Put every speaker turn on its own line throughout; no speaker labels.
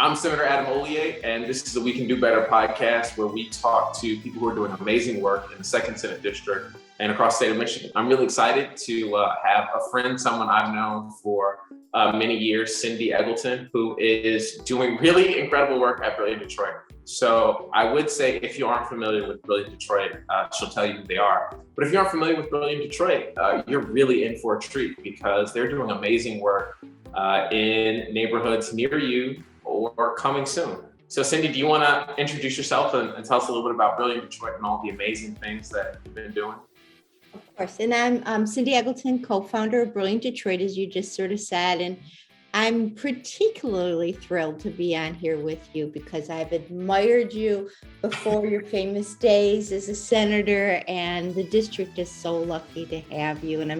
I'm Senator Adam Hollier, and this is the We Can Do Better podcast where we talk to people who are doing amazing work in the 2nd Senate District and across the state of Michigan. I'm really excited to have a friend, someone I've known for many years, Cindy Eggleton, who is doing really incredible work at Brilliant Detroit. So I would say if you aren't familiar with Brilliant Detroit, she'll tell you who they are. But if you aren't familiar with Brilliant Detroit, you're really in for a treat because they're doing amazing work in neighborhoods near you or coming soon. So Cindy, do you want to introduce yourself and tell us a little bit about Brilliant Detroit and all the amazing things that you've been doing?
Of course, and I'm Cindy Eggleton, co-founder of Brilliant Detroit, as you just sort of said, and I'm particularly thrilled to be on here with you because I've admired you before your famous days as a senator, and the district is so lucky to have you, and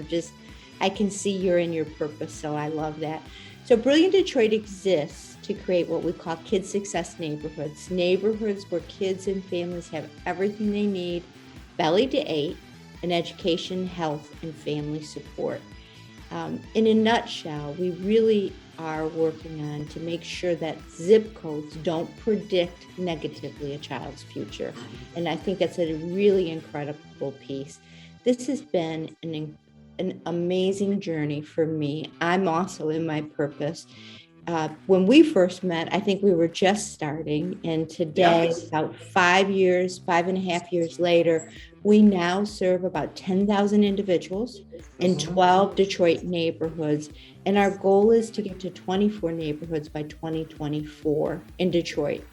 I can see you're in your purpose, so I love that. So Brilliant Detroit exists to create what we call kid success neighborhoods where kids and families have everything they need, belly to 8, and education, health, and family support. In a nutshell, we really are working on to make sure that zip codes don't predict negatively a child's future. And I think that's a really incredible piece. This has been an amazing journey for me. I'm also in my purpose. When we first met, I think we were just starting, and today, about 5.5 years later, we now serve about 10,000 individuals in 12 Detroit neighborhoods, and our goal is to get to 24 neighborhoods by 2024 in Detroit.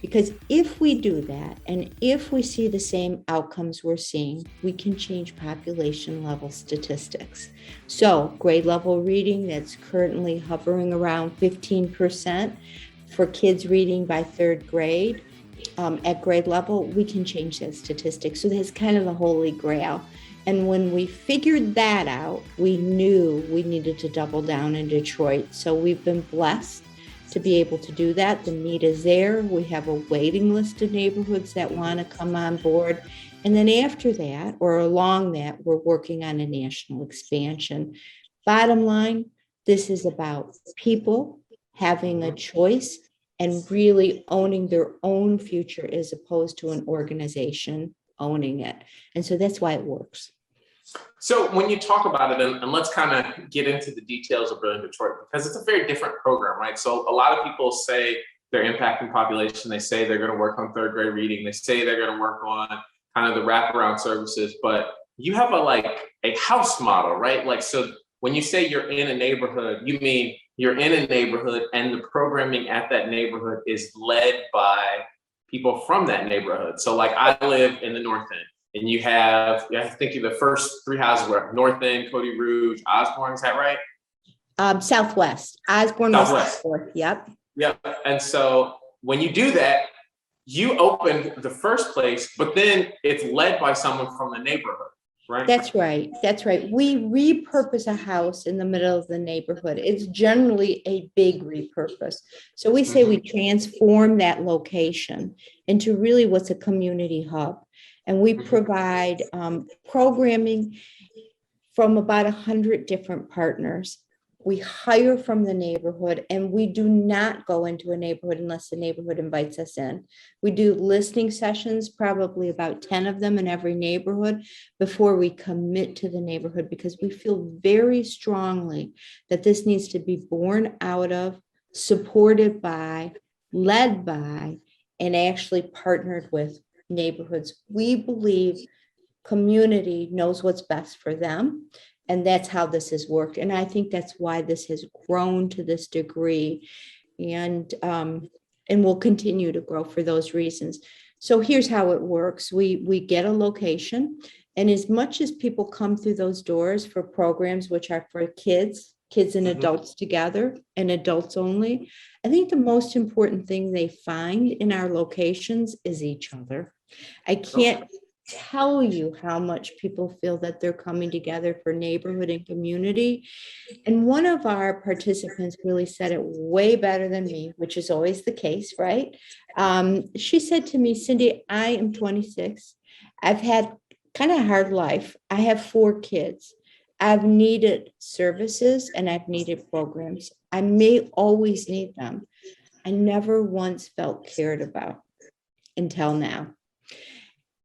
Because if we do that, and if we see the same outcomes we're seeing, we can change population level statistics. So grade level reading that's currently hovering around 15% for kids reading by 3rd grade at grade level, we can change that statistic. So that's kind of the holy grail. And when we figured that out, we knew we needed to double down in Detroit. So we've been blessed to be able to do that. The need is there. We have a waiting list of neighborhoods that want to come on board. And then after that, or along that, we're working on a national expansion. Bottom line, this is about people having a choice and really owning their own future as opposed to an organization owning it. And so that's why it works.
So when you talk about it, and let's kind of get into the details of Brilliant Detroit, because it's a very different program, right? So a lot of people say they're impacting population. They say they're going to work on 3rd grade reading. They say they're going to work on kind of the wraparound services, but you have a house model, right? Like, so when you say you're in a neighborhood, you mean you're in a neighborhood and the programming at that neighborhood is led by people from that neighborhood. So like I live in the North End. And you have, I think the first 3 houses were North End, Cody, Rouge, Osborne, is that right?
Southwest. Osborne was Southwest. Yep.
And so when you do that, you open the first place, but then it's led by someone from the neighborhood, right?
That's right. We repurpose a house in the middle of the neighborhood. It's generally a big repurpose. So we say we transform that location into really what's a community hub. And we provide programming from about 100 different partners. We hire from the neighborhood, and we do not go into a neighborhood unless the neighborhood invites us in. We do listening sessions, probably about 10 of them in every neighborhood, before we commit to the neighborhood, because we feel very strongly that this needs to be born out of, supported by, led by, and actually partnered with neighborhoods. We believe community knows what's best for them, and that's how this has worked. And I think that's why this has grown to this degree, and will continue to grow for those reasons. So here's how it works. We get a location, and as much as people come through those doors for programs which are for kids and adults together and adults only, I think the most important thing they find in our locations is each other. I can't tell you how much people feel that they're coming together for neighborhood and community. And one of our participants really said it way better than me, which is always the case, right? She said to me, Cindy, I am 26. I've had kind of a hard life. I have 4 kids. I've needed services and I've needed programs. I may always need them. I never once felt cared about until now.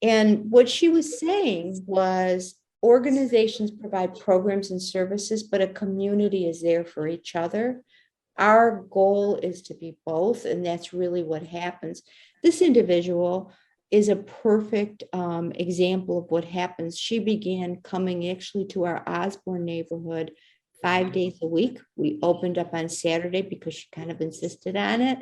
And what she was saying was organizations provide programs and services, but a community is there for each other. Our goal is to be both, and that's really what happens. This individual is a perfect example of what happens. She began coming actually to our Osborne neighborhood 5 days a week. We opened up on Saturday because she kind of insisted on it.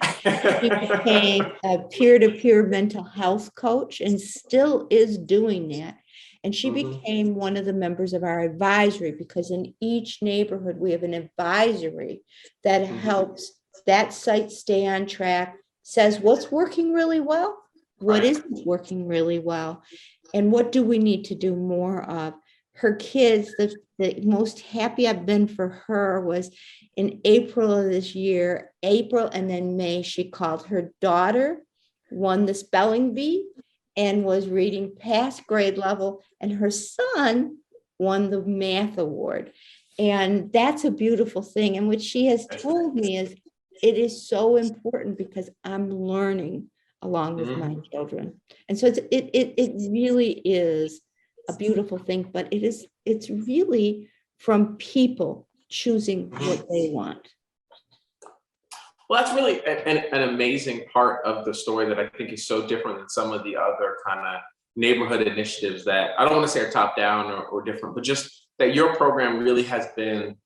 She became a peer-to-peer mental health coach and still is doing that. And she became one of the members of our advisory, because in each neighborhood, we have an advisory that helps that site stay on track, says what's working really well, what isn't working really well, and what do we need to do more of. Her kids, the most happy I've been for her was in April of this year, April and then May, she called her daughter, won the spelling bee and was reading past grade level, and her son won the math award. And that's a beautiful thing. And what she has told me is it is so important because I'm learning along with my children. And so it really is a beautiful thing, but it's really from people choosing what they want.
Well, that's really an amazing part of the story that I think is so different than some of the other kind of neighborhood initiatives that I don't want to say are top down or different, but just that your program really has been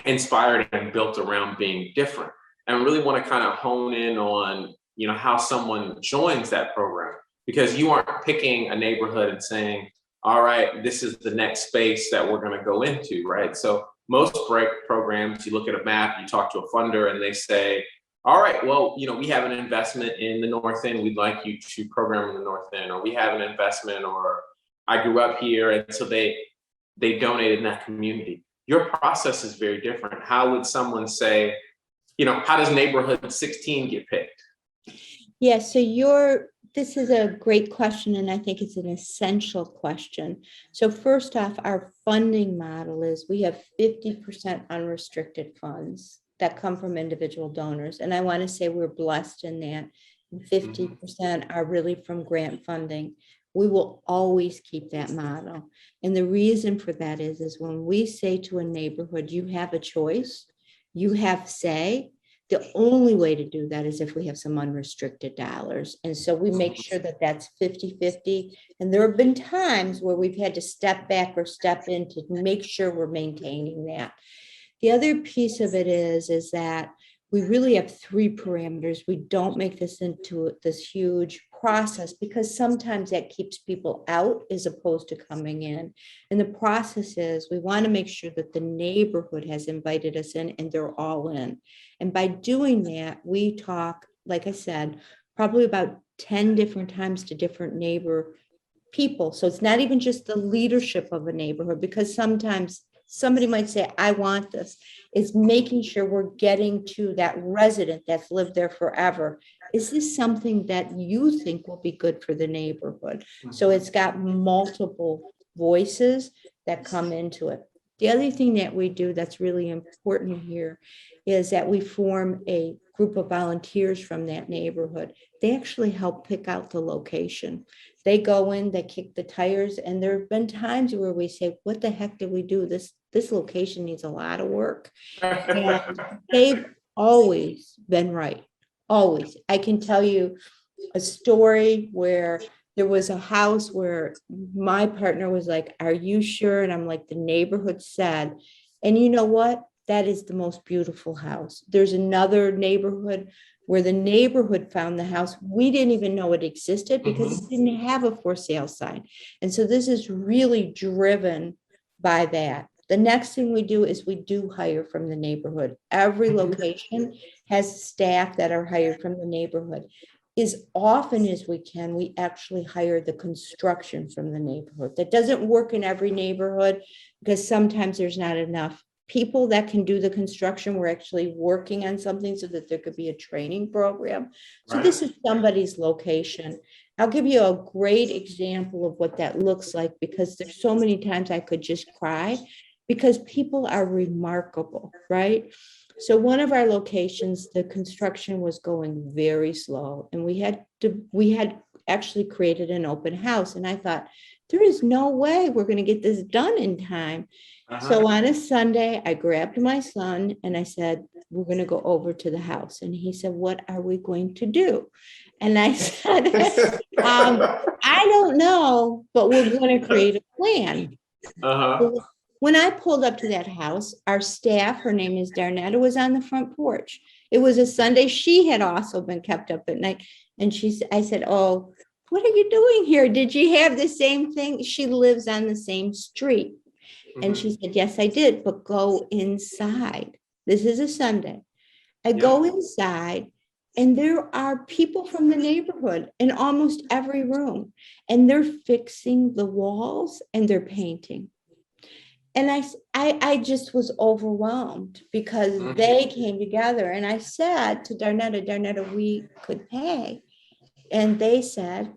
inspired and built around being different. And I really want to kind of hone in on, how someone joins that program, because you aren't picking a neighborhood and saying, all right, this is the next space that we're going to go into, right? So most break programs, you look at a map, you talk to a funder and they say, all right, well, we have an investment in the North End. We'd like you to program in the North End, or we have an investment, or I grew up here. And so they donated in that community. Your process is very different. How would someone say, how does neighborhood 16 get picked?
Yeah, so this is a great question, and I think it's an essential question. So first off, our funding model is we have 50% unrestricted funds that come from individual donors. And I want to say we're blessed in that 50% are really from grant funding. We will always keep that model. And the reason for that is when we say to a neighborhood, you have a choice, you have say, the only way to do that is if we have some unrestricted dollars. And so we make sure that that's 50-50. And there have been times where we've had to step back or step in to make sure we're maintaining that. The other piece of it is that we really have three parameters. We don't make this into this huge process because sometimes that keeps people out as opposed to coming in. And the process is we want to make sure that the neighborhood has invited us in and they're all in. And by doing that, we talk, like I said, probably about 10 different times to different neighbor people. So it's not even just the leadership of a neighborhood, because sometimes somebody might say, I want this. It's making sure we're getting to that resident that's lived there forever. Is this something that you think will be good for the neighborhood? So it's got multiple voices that come into it. The other thing that we do that's really important here is that we form a group of volunteers from that neighborhood. They actually help pick out the location. They go in, they kick the tires, and there have been times where we say, what the heck did we do? This location needs a lot of work. And they've always been right, always. I can tell you a story where there was a house where my partner was like, are you sure? And I'm like, the neighborhood said, and you know what? That is the most beautiful house. There's another neighborhood where the neighborhood found the house. We didn't even know it existed because it didn't have a for sale sign. And so this is really driven by that. The next thing we do is we do hire from the neighborhood. Every location has staff that are hired from the neighborhood. As often as we can, we actually hire the construction from the neighborhood. That doesn't work in every neighborhood because sometimes there's not enough people that can do the construction. We're actually working on something so that there could be a training program. So this is somebody's location. I'll give you a great example of what that looks like, because there's so many times I could just cry because people are remarkable, right? So one of our locations, the construction was going very slow, and we had actually created an open house. And I thought, there is no way we're going to get this done in time. So on a Sunday, I grabbed my son and I said, we're going to go over to the house. And he said, what are we going to do? And I said, I don't know, but we're going to create a plan. When I pulled up to that house, our staff, her name is Darnetta, was on the front porch. It was a Sunday. She had also been kept up at night. And I said, oh, what are you doing here? Did you have the same thing? She lives on the same street. And she said, yes, I did, but go inside. This is a Sunday. I go inside, and there are people from the neighborhood in almost every room, and they're fixing the walls and they're painting. And I just was overwhelmed because they came together. And I said to Darnetta, we could pay. And they said,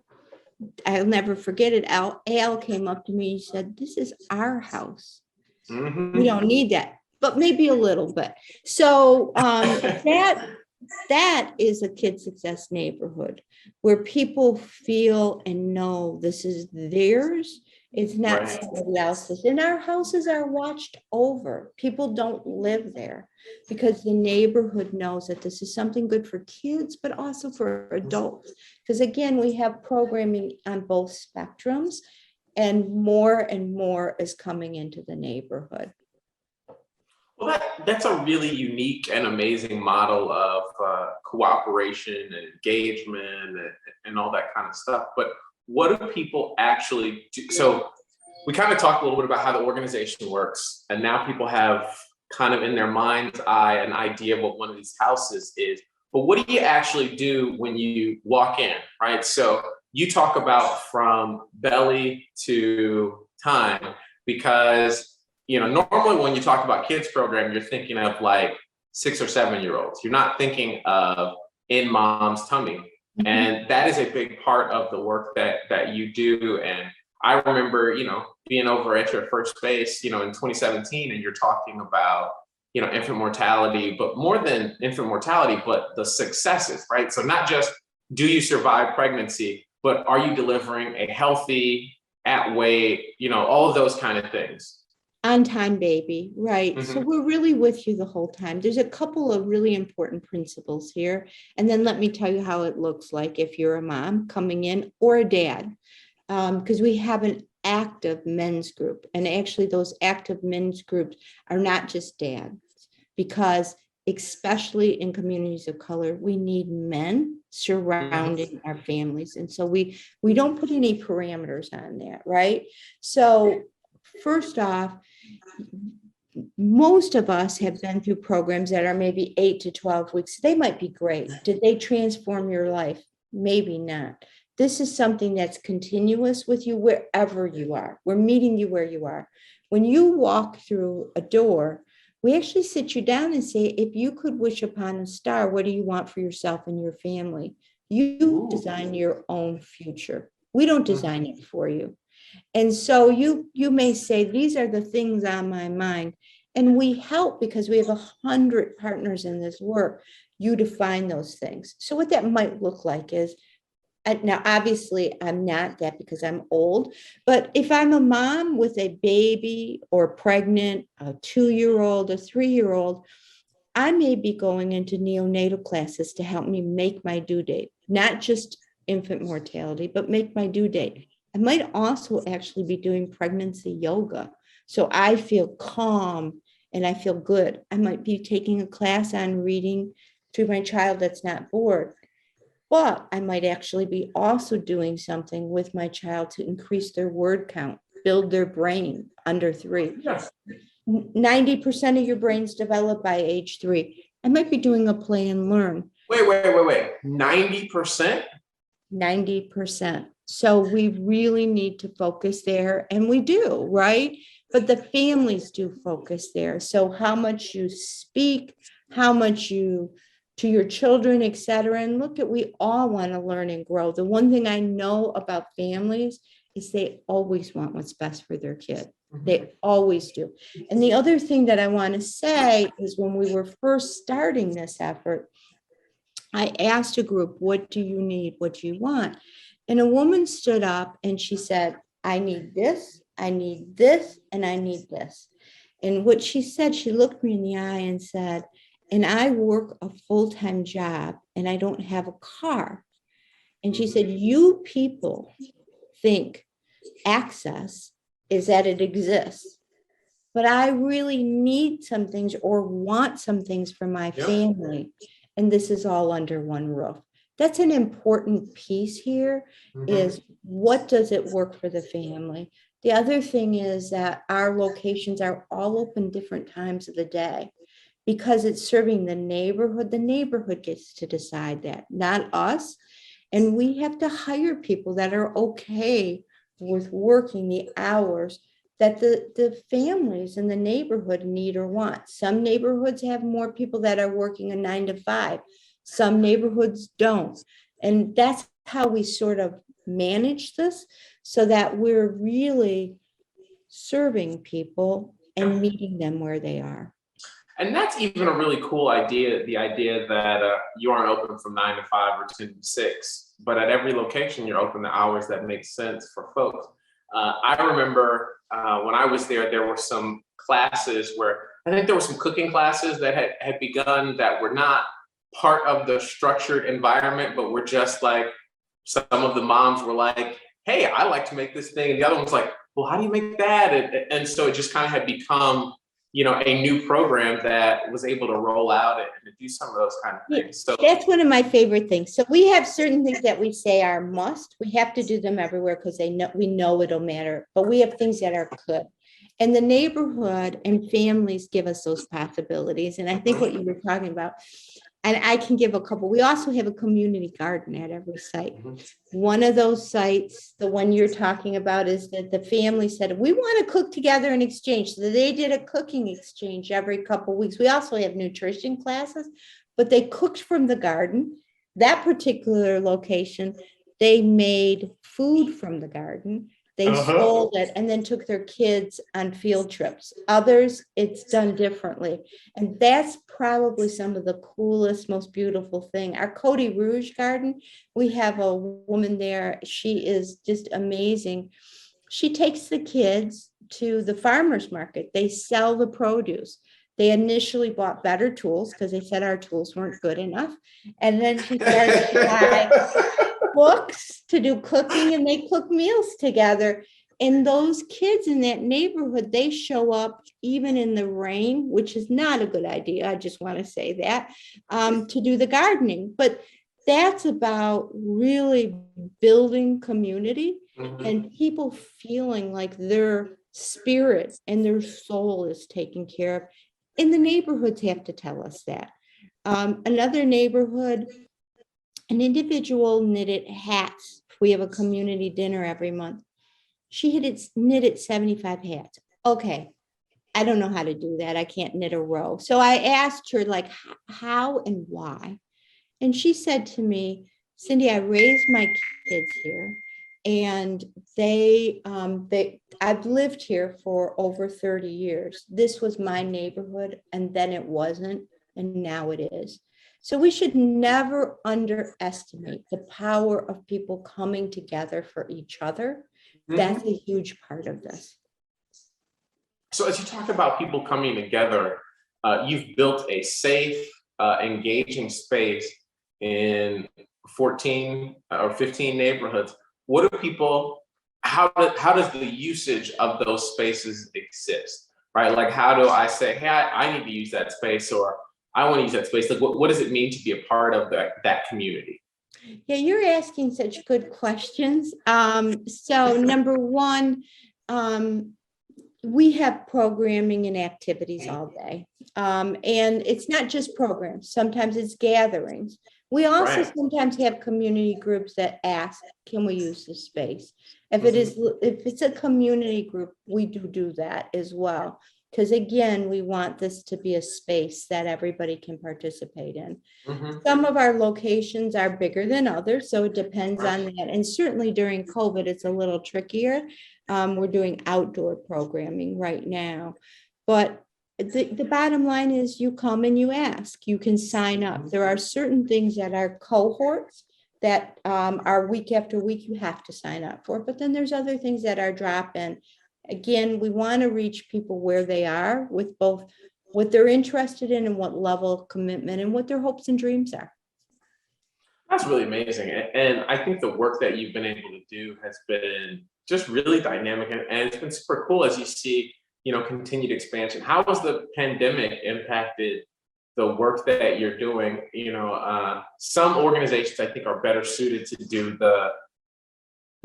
I'll never forget it. Al came up to me and said, this is our house. We don't need that, but maybe a little bit. So that is a kid success neighborhood where people feel and know this is theirs. It's not somebody else's. And our houses are watched over. People don't live there because the neighborhood knows that this is something good for kids, but also for adults. Because again, we have programming on both spectrums, and more is coming into the neighborhood.
Well, that's a really unique and amazing model of cooperation and engagement and all that kind of stuff. But what do people actually do? So we kind of talked a little bit about how the organization works, and now people have kind of in their mind's eye an idea of what one of these houses is. But what do you actually do when you walk in, right? So you talk about from belly to time, because normally when you talk about kids program, you're thinking of like 6 or 7 year olds. You're not thinking of in mom's tummy. And that is a big part of the work that you do. And I remember, being over at your first base, in 2017, and you're talking about, infant mortality, but more than infant mortality, but the successes, right? So not just do you survive pregnancy, but are you delivering a healthy, at weight, all of those kind of things.
On time, baby, right? So we're really with you the whole time. There's a couple of really important principles here. And then let me tell you how it looks like if you're a mom coming in or a dad, because we have an active men's group. And actually those active men's groups are not just dads, because especially in communities of color, we need men surrounding our families. And so we don't put any parameters on that, right? So first off, most of us have been through programs that are maybe 8 to 12 weeks. They might be great. Did they transform your life? Maybe not. This is something that's continuous with you wherever you are. We're meeting you where you are. When you walk through a door, we actually sit you down and say, if you could wish upon a star, what do you want for yourself and your family? You design your own future. We don't design it for you. And so you may say, these are the things on my mind. And we help because we have 100 partners in this work, you define those things. So what that might look like is, now, obviously, I'm not that because I'm old, but if I'm a mom with a baby or pregnant, a 2-year-old, a 3-year-old, I may be going into neonatal classes to help me make my due date, not just infant mortality, but make my due date. I might also actually be doing pregnancy yoga, so I feel calm and I feel good. I might be taking a class on reading to my child that's not bored. But I might actually be also doing something with my child to increase their word count, build their brain under 3.
Yes.
90% of your brain's developed by age 3. I might be doing a play and learn.
Wait. 90%?
90%. So we really need to focus there. And we do, right? But the families do focus there. So how much you speak, how much you to your children, et cetera. And look, we all want to learn and grow. The one thing I know about families is they always want what's best for their kid.
Mhm.
They always do. And the other thing that I want to say is when we were first starting this effort, I asked a group, what do you need? What do you want? And a woman stood up and she said, I need this, I need this, and I need this. And what she said, she looked me in the eye and said, and I work a full-time job and I don't have a car. And she said, you people think access is that it exists, but I really need some things or want some things for my family. And this is all under one roof. That's an important piece here is what does it work for the family? The other thing is that our locations are all open different times of the day because it's serving the neighborhood. The neighborhood gets to decide that, not us. And we have to hire people that are okay with working the hours that the families in the neighborhood need or want. Some neighborhoods have more people that are working a 9 to 5. Some neighborhoods don't. And that's how we sort of manage this so that we're really serving people and meeting them where they are.
And that's even a really cool idea, the idea that you aren't open from 9 to 5 or 10 to 6, but at every location you're open the hours that make sense for folks. I remember when I was there, there were some classes where I think there were some cooking classes that had begun that were not part of the structured environment, but were just like, some of the moms were like, hey, I like to make this thing. And the other one was like, well, how do you make that? And so it just kind of had become, a new program that was able to roll out and to do some of those kind of things. So
that's one of my favorite things. So we have certain things that we say are must. We have to do them everywhere because we know it'll matter. But we have things that are could. And the neighborhood and families give us those possibilities. And I think what you were talking about, and I can give a couple. We also have a community garden at every site. One of those sites, the one you're talking about, is that the family said, we want to cook together and exchange. So they did a cooking exchange every couple of weeks. We also have nutrition classes, but they cooked from the garden. That particular location, they made food from the garden. They sold it and then took their kids on field trips. Others, it's done differently. And that's probably some of the coolest, most beautiful thing. Our Cody Rouge garden, we have a woman there. She is just amazing. She takes the kids to the farmer's market. They sell the produce. They initially bought better tools because they said our tools weren't good enough. And then she started to buy books to do cooking, and they cook meals together. And those kids in that neighborhood, they show up even in the rain, which is not a good idea. I just want to say that, to do the gardening. But that's about really building community and people feeling like their spirit and their soul is taken care of. And the neighborhoods have to tell us that. Another neighborhood, an individual knitted hats. We have a community dinner every month. She had knitted 75 hats. Okay, I don't know how to do that. I can't knit a row. So I asked her, like, how and why? And she said to me, Cindy, I raised my kids here, and I've lived here for over 30 years. This was my neighborhood, and then it wasn't, and now it is. So we should never underestimate the power of people coming together for each other. That's a huge part of this.
So as you talk about people coming together, you've built a safe, engaging space in 14 or 15 neighborhoods. What do people, how does the usage of those spaces exist, right? Like, how do I say, hey, I need to use that space, or I want to use that space? Like, what does it mean to be a part of that community?
Yeah, you're asking such good questions. So number one, we have programming and activities all day. And it's not just programs. Sometimes it's gatherings. We also sometimes have community groups that ask, can we use the space? If it's a community group, we do that as well. Because again, we want this to be a space that everybody can participate in.
Mhm.
Some of our locations are bigger than others, so it depends on that. And certainly during COVID, it's a little trickier. We're doing outdoor programming right now. But the bottom line is you come and you ask, you can sign up. There are certain things that are cohorts that are week after week, you have to sign up for. But then there's other things that are drop-in. Again, we want to reach people where they are with both what they're interested in and what level of commitment and what their hopes and dreams are.
That's really amazing. And I think the work that you've been able to do has been just really dynamic, and it's been super cool as you see, continued expansion. How has the pandemic impacted the work that you're doing? Some organizations I think are better suited to do the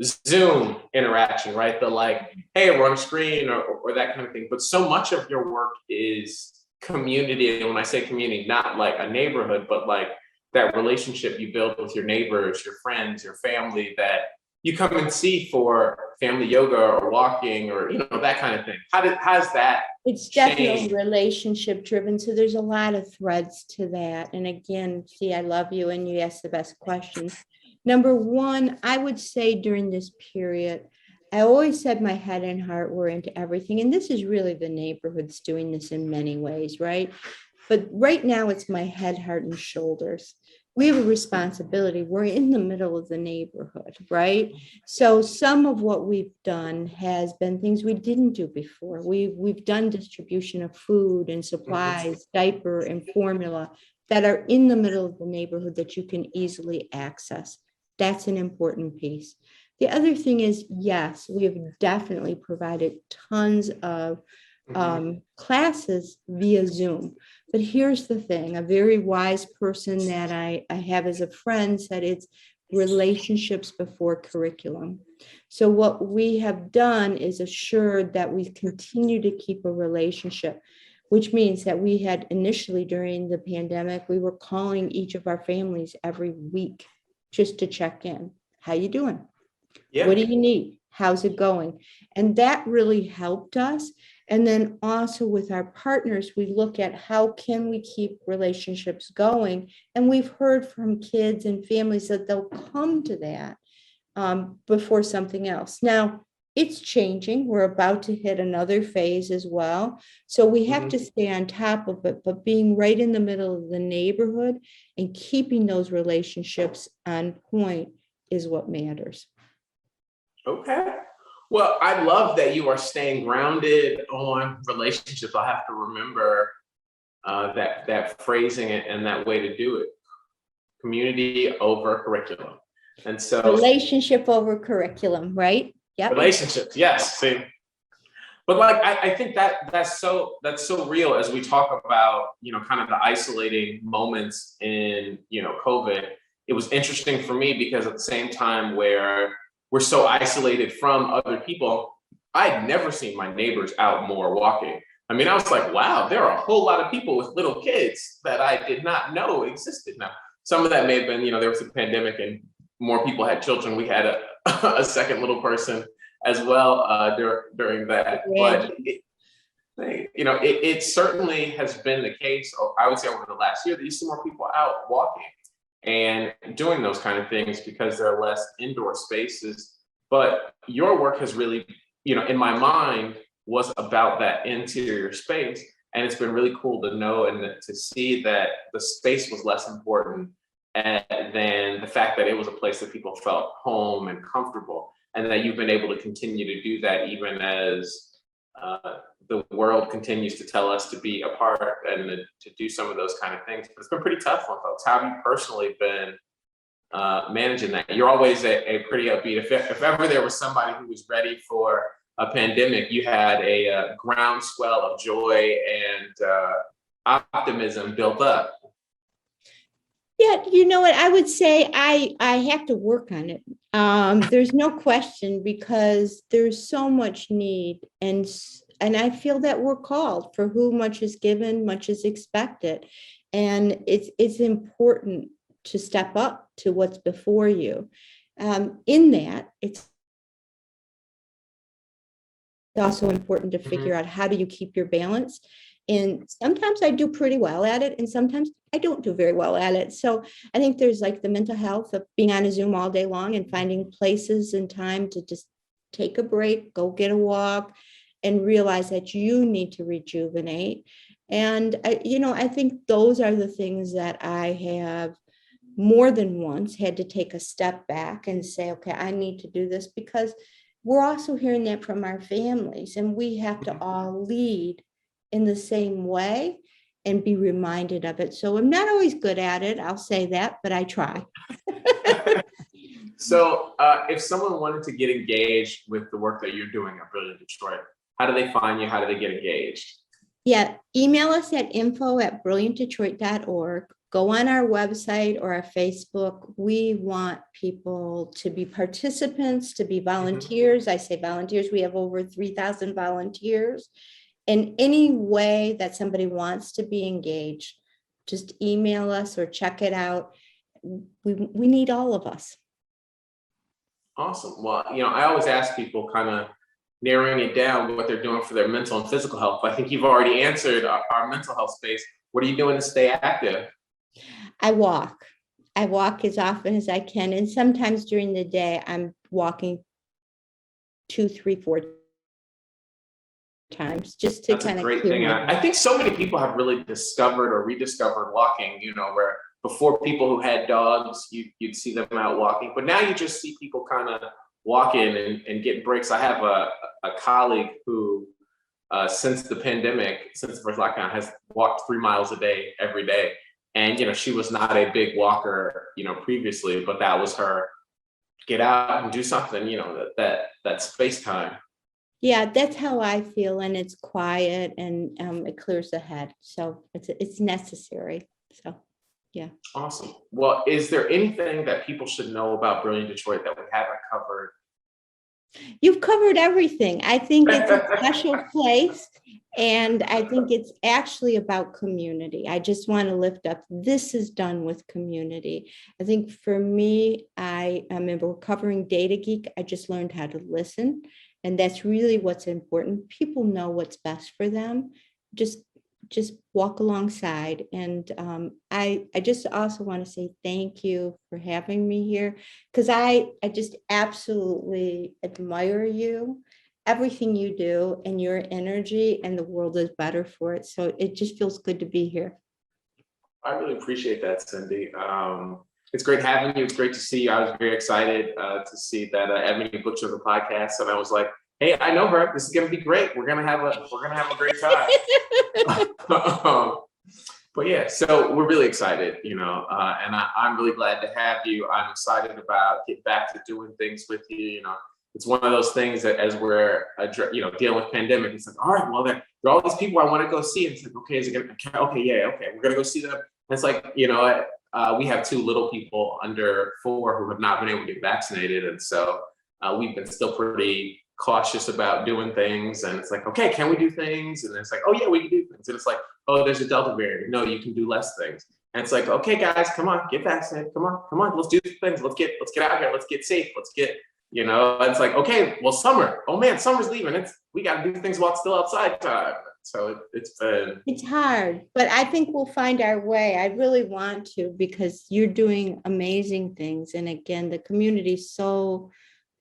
Zoom interaction, right? The like, hey, we're on a screen or that kind of thing. But so much of your work is community. And when I say community, not like a neighborhood, but like that relationship you build with your neighbors, your friends, your family that you come and see for family yoga or walking or that kind of thing. How's that
It's
changed?
definitely relationship driven. So there's a lot of threads to that. And again, see, I love you and you ask the best questions. Number one, I would say during this period, I always said my head and heart were into everything. And this is really the neighborhoods doing this in many ways, right? But right now it's my head, heart, and shoulders. We have a responsibility. We're in the middle of the neighborhood, right? So some of what we've done has been things we didn't do before. We've done distribution of food and supplies, diaper and formula that are in the middle of the neighborhood that you can easily access. That's an important piece. The other thing is, yes, we have definitely provided tons of classes via Zoom. But here's the thing, a very wise person that I have as a friend said it's relationships before curriculum. So what we have done is assured that we continue to keep a relationship, which means that we had initially during the pandemic, we were calling each of our families every week just to check in. How you doing?
Yeah.
What do you need? How's it going? And that really helped us. And then also with our partners, we look at how can we keep relationships going? And we've heard from kids and families that they'll come to that before something else. Now, it's changing. We're about to hit another phase as well. So we have to stay on top of it, but being right in the middle of the neighborhood and keeping those relationships on point is what matters.
Okay. Well, I love that you are staying grounded on relationships. I'll have to remember that phrasing and that way to do it. Community over curriculum. And so
Relationship over curriculum, right? Yep.
relationships, yes. See. But like I think that's so real as we talk about, kind of the isolating moments in, COVID. It was interesting for me because at the same time where we're so isolated from other people, I'd never seen my neighbors out more walking. I mean, I was like, wow, there are a whole lot of people with little kids that I did not know existed. Now, some of that may have been, there was a pandemic and more people had children. We had a second little person as well during that. But it certainly has been the case, I would say over the last year, that you see more people out walking and doing those kind of things because there are less indoor spaces. But your work has really, in my mind, was about that interior space. And it's been really cool to know and to see that the space was less important than the fact that it was a place that people felt home and comfortable, and that you've been able to continue to do that even as the world continues to tell us to be apart and to do some of those kind of things. But it's been pretty tough on folks. How have you personally been managing that? You're always a pretty upbeat. If ever there was somebody who was ready for a pandemic, you had a groundswell of joy and optimism built up.
Yeah, you know what? I would say I have to work on it. There's no question because there's so much need, and I feel that we're called. For who much is given, much is expected, and it's important to step up to what's before you. In that, it's also important to figure out how do you keep your balance. And sometimes I do pretty well at it, and sometimes I don't do very well at it. So I think there's like the mental health of being on a Zoom all day long and finding places and time to just take a break, go get a walk, and realize that you need to rejuvenate. And I think those are the things that I have more than once had to take a step back and say, okay, I need to do this, because we're also hearing that from our families, and we have to all lead in the same way and be reminded of it. So I'm not always good at it, I'll say that, but I try.
So if someone wanted to get engaged with the work that you're doing at Brilliant Detroit, how do they find you? How do they get engaged?
Yeah, email us at info@brilliantdetroit.org. Go on our website or our Facebook. We want people to be participants, to be volunteers. I say volunteers, we have over 3,000 volunteers. In any way that somebody wants to be engaged, just email us or check it out. We need all of us.
Awesome. Well, I always ask people kind of narrowing it down what they're doing for their mental and physical health. I think you've already answered our mental health space. What are you doing to stay active?
I walk as often as I can. And sometimes during the day, I'm walking 2, 3, 4 times just to
That's
kind
a
of
great
clear
thing.
my
I think so many people have really discovered or rediscovered walking, where before people who had dogs, you'd see them out walking, but now you just see people kind of walking and getting breaks. I have a colleague who, since the pandemic, since the first lockdown, has walked 3 miles a day, every day. And, she was not a big walker, previously, but that was her get out and do something, that space time.
Yeah, that's how I feel. And it's quiet and it clears the head. So it's necessary. So, yeah.
Awesome. Well, is there anything that people should know about Brilliant Detroit that we haven't covered?
You've covered everything. I think it's a special place, and I think it's actually about community. I just want to lift up, this is done with community. I think for me, I remember covering Data Geek. I just learned how to listen, and that's really what's important. People know what's best for them. Just walk alongside. And I just also want to say thank you for having me here, because I just absolutely admire you, everything you do, and your energy, and the world is better for it. So it just feels good to be here.
I really appreciate that, Cindy. It's great having you. It's great to see you. I was very excited to see that Ebony butchered the podcast, and I was like, hey, I know her. This is gonna be great. We're gonna have a great time. But yeah, so we're really excited, and I'm really glad to have you. I'm excited about getting back to doing things with you. It's one of those things that as we're dealing with pandemic, it's like, all right, well, there are all these people I want to go see. And it's like, okay, is it gonna? Okay, yeah, okay, we're gonna go see them. And it's like, we have 2 little people under 4 who have not been able to get vaccinated, and so we've been still pretty cautious about doing things. And it's like, okay, can we do things? And it's like, oh yeah, we can do things. And it's like, oh, there's a Delta variant. No, you can do less things. And it's like, okay, guys, come on, get vaccinated. Come on, let's do things. Let's get out here. Let's get safe. Let's get, it's like, okay, well, summer. Oh man, summer's leaving. We got to do things while it's still outside time. So it's
hard, but I think we'll find our way. I really want to, because you're doing amazing things. And again, the community's so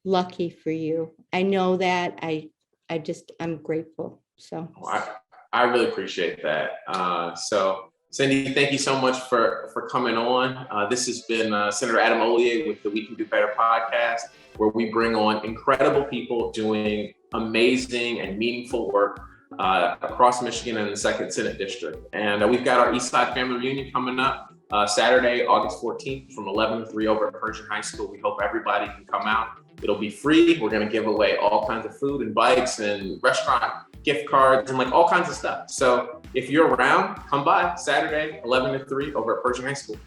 lucky for you. I know that. I'm grateful. So
I really appreciate that. So Cindy, thank you so much for coming on. This has been Senator Adam Hollier with the We Can Do Better podcast, where we bring on incredible people doing amazing and meaningful work across Michigan and the 2nd Senate District. And we've got our East Side Family Reunion coming up Saturday, August 14th from 11 to 3 over at Pershing High School. We hope everybody can come out. It'll be free. We're going to give away all kinds of food and bikes and restaurant gift cards and all kinds of stuff. So if you're around, come by Saturday, 11 to 3 over at Pershing High School.